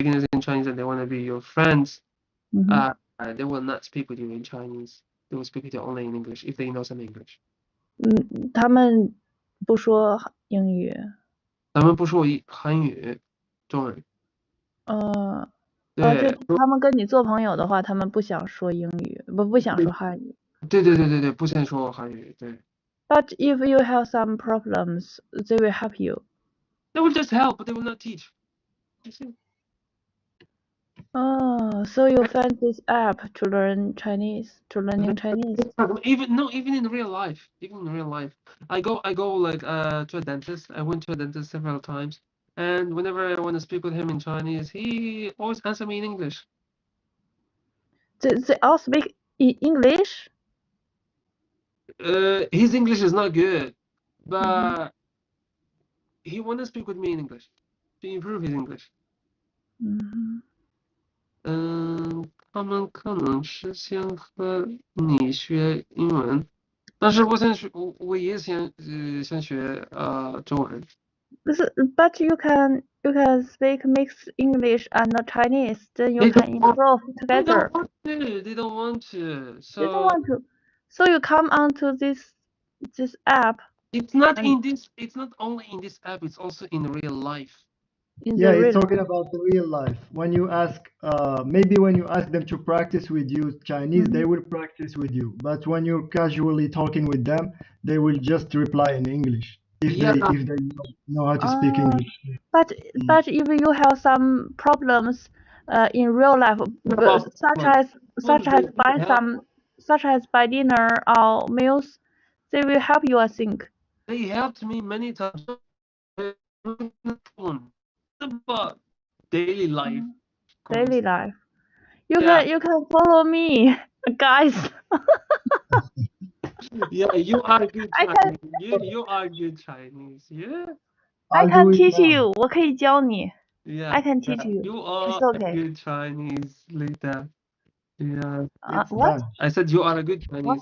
beginners in Chinese and they want to be your friends, 嗯哼 they will not speak with you in Chinese. They will speak with you only in English if they know some English. 他们不说英语。咱们不说韩语，中文。就对，他们跟你做朋友的话，他们不想说英语，不想说汉语。对，不先说韩语，对。But if you have some problems, they will help you. They will just help, but they will not teach. So you find this app to learn Chinese, to learning Chinese. Even in real life, I go like to a dentist. I went to a dentist several times, and whenever I want to speak with him in Chinese, he always answer me in English. They all speak English. His English is not good, but he want to speak with me in English to improve his English. 他们可能是想和你学英文，但是我也想学中文。But you can speak mixed English and Chinese, then you can improve together. They don't want to. They don't want to. So you come onto this app. It's not only in this app. It's also in real life. Yeah, it's talking about the real life. When you ask, maybe when you ask them to practice with you Chinese, they will practice with you. But when you're casually talking with them, they will just reply in English if they know how to speak English. But if you have some problems in real life, such as buy dinner or meals, they will help you, I think. They helped me many times. About daily life. Daily life. You can follow me, guys. Yeah, you are good Chinese. You are good Chinese. Yeah. I can teach you. 我可以教你。Yeah. I can teach you. You are It's okay. a good Chinese, Lita. Yeah. What? I said you are a good Chinese. What?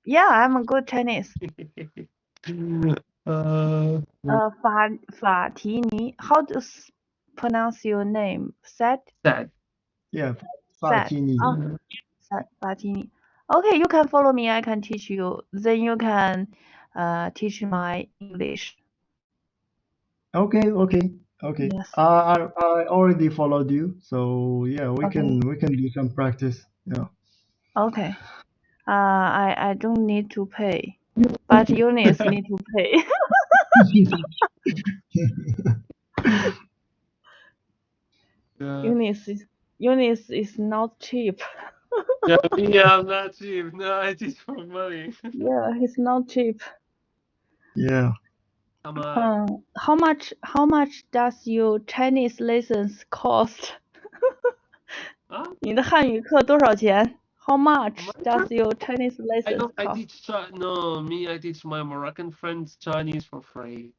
Yeah, I'm a good Chinese. 法提尼 How to pronounce your name? Sad? Yeah, Fatini. Fatini. Okay, you can follow me. I can teach you. Then you can teach my English. Okay. Yes. I already followed you, so yeah, we can do some practice. Yeah. Okay. I don't need to pay, but Eunice need to pay. Eunice is not cheap. Yeah, I'm not cheap. No, I teach for money. Yeah, he's not cheap. Yeah. How much does your Chinese lessons cost? 你的汉语课多少钱 How much does your Chinese lessons cost? I teach my Moroccan friends Chinese for free.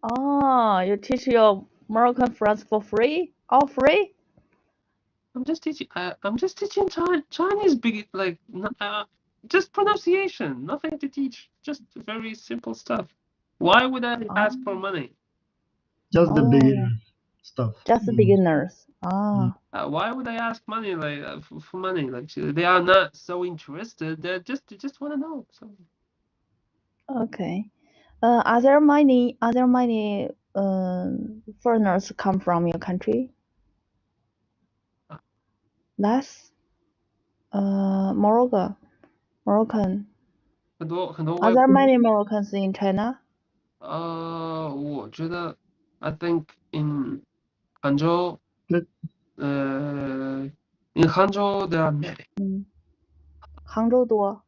Oh, you teach your Moroccan friends for free? All free? I'm just teaching Chinese, just pronunciation, nothing to teach, just very simple stuff. Why would I ask for money? Just the beginner stuff. Just the beginners. Why would I ask money for money? Like they are not so interested. They just want to know. So. Okay. Are there many foreigners come from your country? Less? Moroccan. Are there many Moroccans in China? 我觉得 I think in Hangzhou, in Hangzhou there are many. 杭州多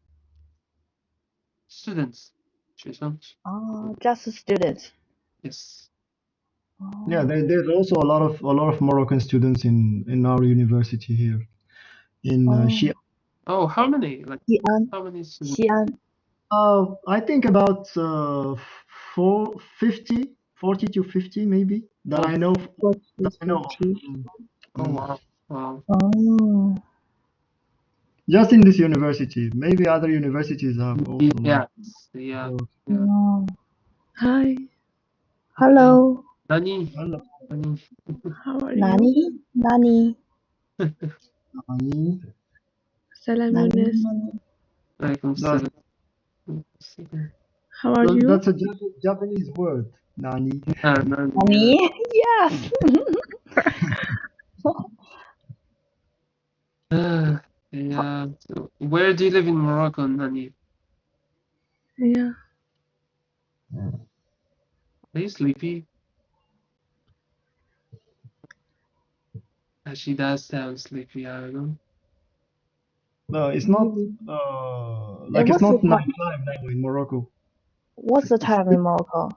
students, 学生. Just students. Yes. Yeah, there's also a lot of Moroccan students in our university here in Xi'an. Oh, how many? Like how many students? Xi'an. I think about 40 to 50 maybe that I know. Oh wow. Oh. Just in this university. Maybe other universities have also. Yeah. Hi. Hello. Nani? Hello. How are you? Nani. Nani. Salam Yunus. How are you? That's a Japanese word. Nani. Nani? Yes. Yeah. So where do you live in Morocco, Nani? Yeah. Are you sleepy? She does sound sleepy. I don't know. No, it's not. Like it's not nighttime now in Morocco. What's the time in Morocco?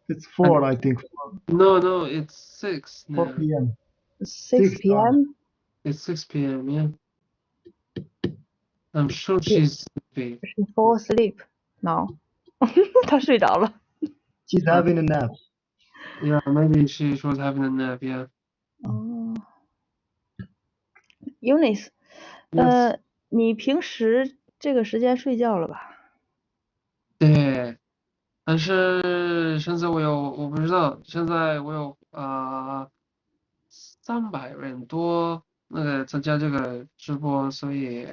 It's 4, I think. No, it's 6 now. 4 p.m. 6 p.m. It's 6 p.m. Yeah. I'm sure she's sleepy. She fall asleep now. 她睡着了。She's having a nap. Yeah, maybe she was having a nap. Yeah. Eunice， 你平时这个时间睡觉了吧？对，但是现在我不知道，现在我有300人多那个参加这个直播，所以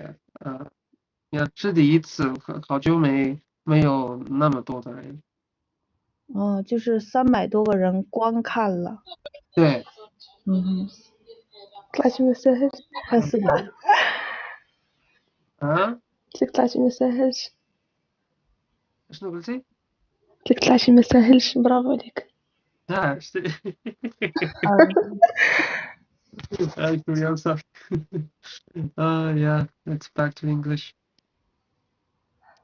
也是第一次，好久没有那么多的人。就是300多个人观看了。对。طلعتي ما سهلش. 快400。قلت لك طلعتي ما سهلش. شنو قلتي؟ قلت لك طلعتي ما سهلش. برافو عليك. I'm sorry. Yeah, it's back to English.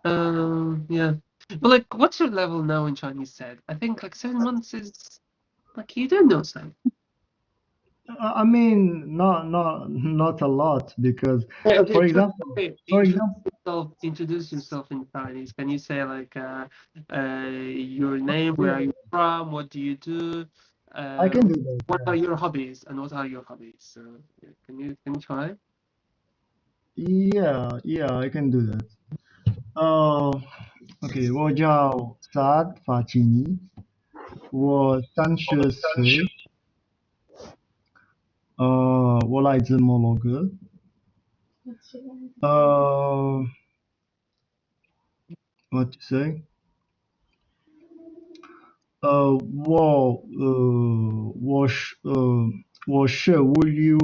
Yeah. But like, what's your level now in Chinese said? I think like 7 months is like you don't know something. I mean, not a lot because, for example, introduce yourself in Chinese. Can you say like your name, where are you from, what do you do? I can do that. What are your hobbies and what are your hobbies? So can you try? Yeah, I can do that. OK， 我叫萨法基尼，我30岁，我来自摩洛哥。What to say？我是物流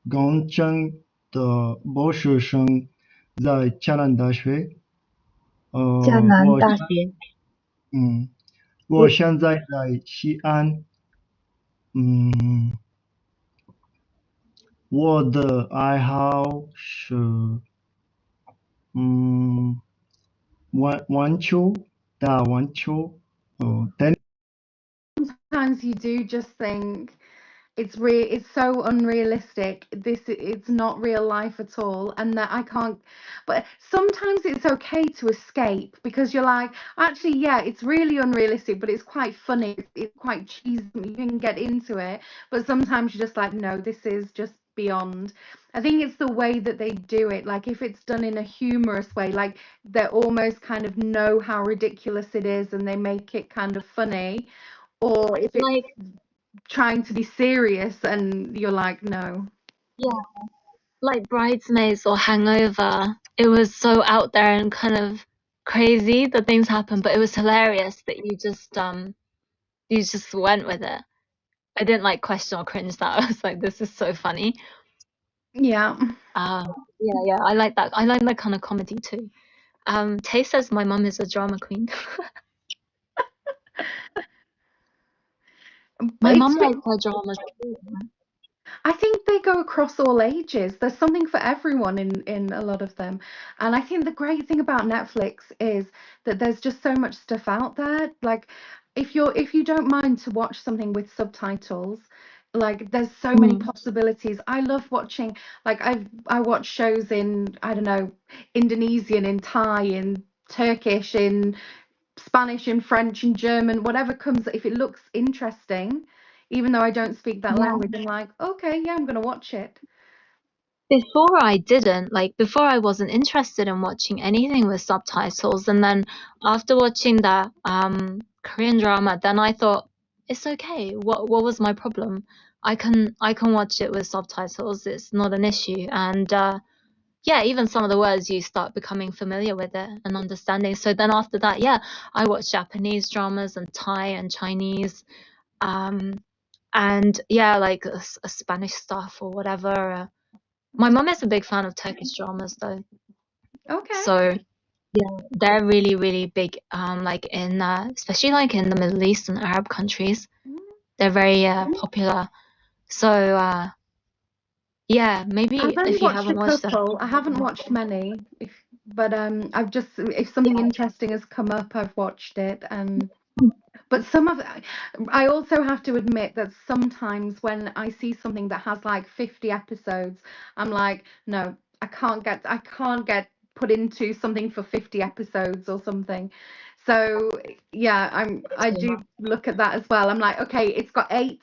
工程的博士生，在江南大学。江南大学。我现在在西安。我的爱好是打网球。Sometimes you do just think it's so unrealistic. It's not real life at all, and that I can't. But sometimes it's okay to escape because you're like, actually, yeah, it's really unrealistic, but it's quite funny. It's quite cheesy. You can get into it, but sometimes you're just like, no, this is just beyond. I think it's the way that they do it. Like if it's done in a humorous way, like they almost kind of know how ridiculous it is, and they make it kind of funny. Or if it's like trying to be serious and you're like, no. Yeah, like Bridesmaids or Hangover. It was so out there and kind of crazy that things happened, but it was hilarious that you just went with it. I didn't like question or cringe that. I was like, this is so funny. Yeah. Yeah, I like that. I like that kind of comedy too. Tay says my mum is a drama queen. My mum likes her dramas too. I think they go across all ages. There's something for everyone in a lot of them. And I think the great thing about Netflix is that there's just so much stuff out there. Like if you don't mind to watch something with subtitles, like there's so many possibilities. I love watching, like I watch shows in, I don't know, Indonesian, in Thai, in Turkish, in Spanish, in French, in German, whatever comes, if it looks interesting, even though I don't speak that language, I'm like, okay, yeah, I'm gonna watch it. Before I wasn't interested in watching anything with subtitles, and then after watching that Korean drama, then I thought it's okay. What was my problem? I can watch it with subtitles. It's not an issue. And yeah, even some of the words you start becoming familiar with it and understanding. So then after that, yeah, I watch Japanese dramas and Thai and Chinese, and yeah, like a Spanish stuff or whatever. My mum is a big fan of Turkish dramas though. Okay. So yeah, they're really, really big. Like in especially like in the Middle East and Arab countries, they're very popular. So yeah, maybe I've only if you watched a haven't watched them. couple. I haven't watched many, but I've just, if something interesting has come up, I've watched it. But I also have to admit that sometimes when I see something that has like 50 episodes, I'm like, no, I can't get put into something for 50 episodes or something. So yeah, I do look at that as well. I'm like, okay, it's got 8,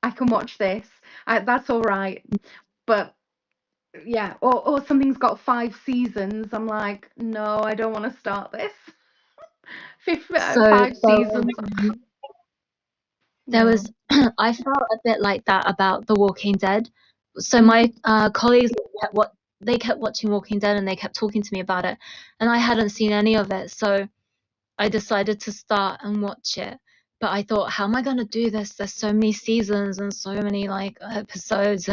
I can watch this. That's all right. But yeah, or something's got 5 seasons. I'm like, no, I don't want to start this. So 5 seasons. there Yeah. was I felt a bit like that about The Walking Dead. So my colleagues kept watching Walking Dead and they kept talking to me about it, and I hadn't seen any of it. So I decided to start and watch it. But I thought, how am I gonna do this? There's so many seasons and so many like episodes,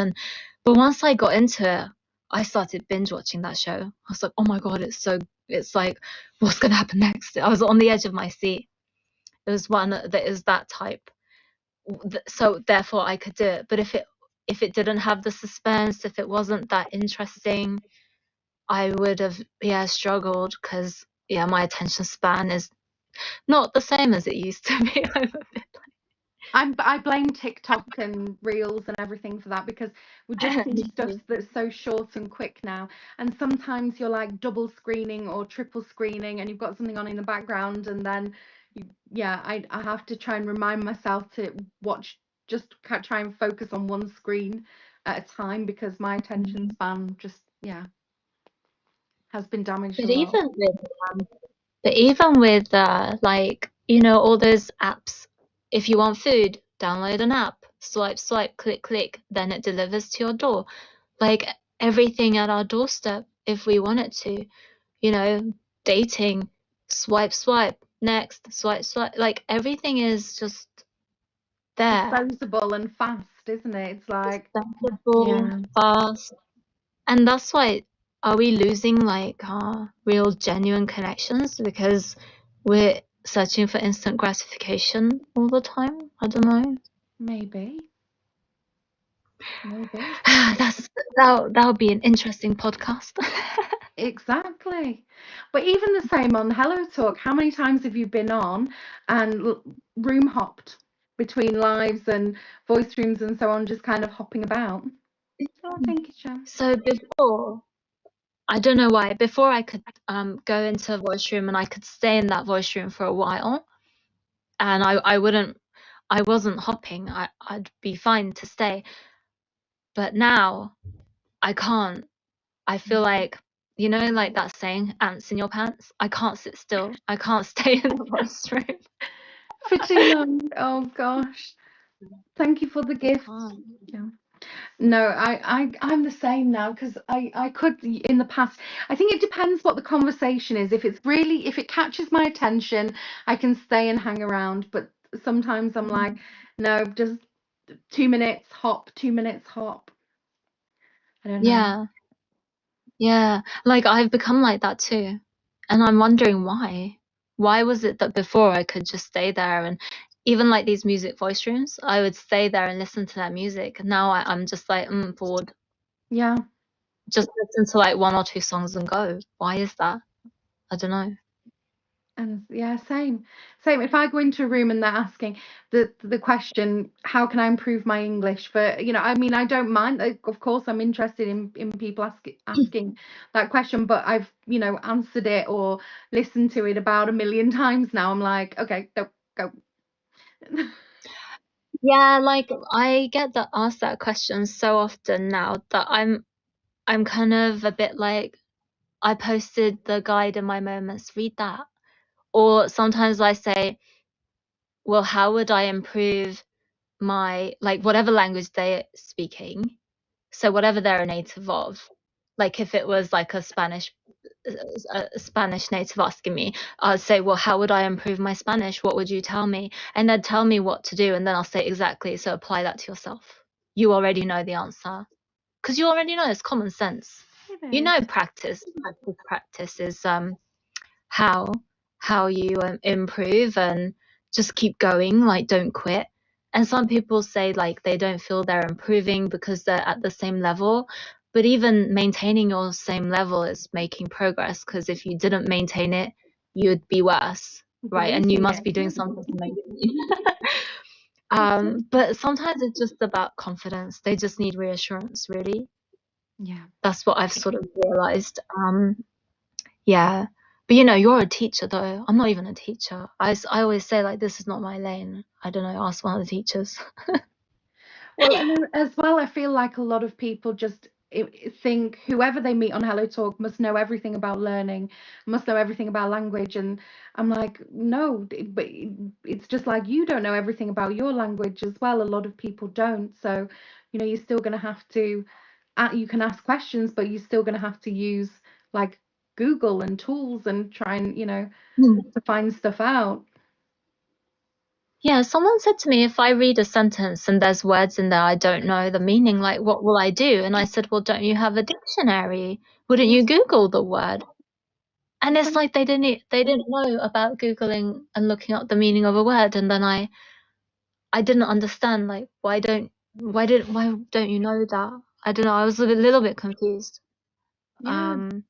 but once I got into it, I started binge watching that show. I was like, oh my God, it's like, what's gonna happen next? I was on the edge of my seat. It was one that is that type. So therefore I could do it. But if it didn't have the suspense, if it wasn't that interesting, I would have struggled, because my attention span is not the same as it used to be. I blame TikTok and Reels and everything for that, because we're just seeing stuff that's so short and quick now. And sometimes you're like double screening or triple screening and you've got something on in the background, and then I have to try and remind myself to watch, just try and focus on one screen at a time, because my attention span just has been damaged a lot. Even with like, all those apps, if you want food, download an app, swipe, click, then it delivers to your door. Like everything at our doorstep if we want it to, dating, swipe, next, swipe, like everything is just there. Disposable and fast, isn't it? It's like fast. And that's why, are we losing like real genuine connections because we're searching for instant gratification all the time? I don't know. Maybe. That would be an interesting podcast. Exactly. But even the same on Hello Talk, how many times have you been on and room hopped between lives and voice rooms and so on, just kind of hopping about? Oh, thank you, Shan. So before, I don't know why, before I could go into a voice room and I could stay in that voice room for a while, and I wasn't hopping, I'd be fine to stay. But now I can't. I feel like, like that saying, ants in your pants. I can't sit still. I can't stay in the voice room for too long. Oh gosh. Thank you for the gift. Yeah. No, I'm the same now, because I could in the past. I think it depends what the conversation is. If it catches my attention, I can stay and hang around. But sometimes I'm like, no, just 2 minutes hop, 2 minutes hop. I don't know. Yeah. Like I've become like that too, and I'm wondering why. Why was it that before I could just stay there, and even like these music voice rooms, I would stay there and listen to that music. Now I'm just like bored. Yeah. Just listen to like 1 or 2 songs and go. Why is that? I don't know. And yeah, same. If I go into a room and they're asking the question, how can I improve my English? I mean, I don't mind. Of course, I'm interested in people asking that question, but I've answered it or listened to it about 1,000,000 times now. I'm like, okay, go. Yeah, like I get asked that question so often now that I'm kind of a bit like, I posted the guide in my moments, read that. Or sometimes I say, well, how would I improve my, like, whatever language they're speaking? So whatever they're a native of, like if it was like a Spanish native asking me, I'd say, well, how would I improve my Spanish? What would you tell me? And they'd tell me what to do, and then I'll say, exactly, so apply that to yourself. You already know the answer, because you already know, it's common sense. You know, practice is how you improve, and just keep going, like don't quit. And some people say like they don't feel they're improving because they're at the same level, but even maintaining your same level is making progress, because if you didn't maintain it, you'd be worse, right? And you must be doing something to maintain. But sometimes it's just about confidence. They just need reassurance, really. Yeah, that's what I've sort of realized. Yeah, but you know, you're a teacher though. I'm not even a teacher. I always say like, this is not my lane. I don't know, ask one of the teachers. well, and as well, I feel like a lot of people just think whoever they meet on Hello Talk must know everything about learning, must know everything about language, and I'm like, no, but it's just like you don't know everything about your language as well. A lot of people don't, so you know, you're still going to have to you can ask questions, but you're still going to have to use like Google and tools and try and, you know, to find stuff out. Yeah, someone said to me, if I read a sentence and there's words in there I don't know the meaning, like what will I do? And I said, well, don't you have a dictionary? Wouldn't you Google the word? And it's like they didn't know about Googling and looking up the meaning of a word. And then I didn't understand, like, why don't you know that? I don't know, I was a little bit confused. Because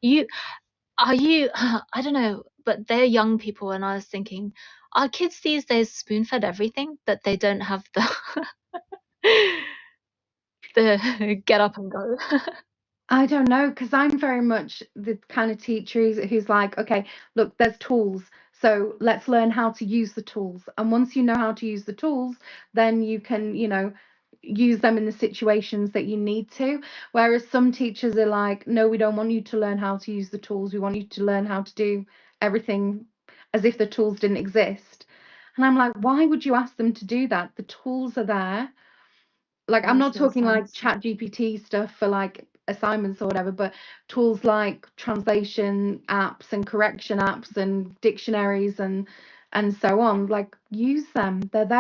I don't know, but they're young people, and I was thinking, are kids these days spoon-fed everything that they don't have the get up and go? I don't know, because I'm very much the kind of teacher who's like, okay, look, there's tools, so let's learn how to use the tools. And once you know how to use the tools, then you can, you know, use them in the situations that you need to. Whereas some teachers are like, no, we don't want you to learn how to use the tools. We want you to learn how to do everything as if the tools didn't exist. And I'm like, why would you ask them to do that? The tools are there. Like, I'm not talking like ChatGPT stuff for like assignments or whatever, but tools like translation apps and correction apps and dictionaries and so on. Like, use them. They're there.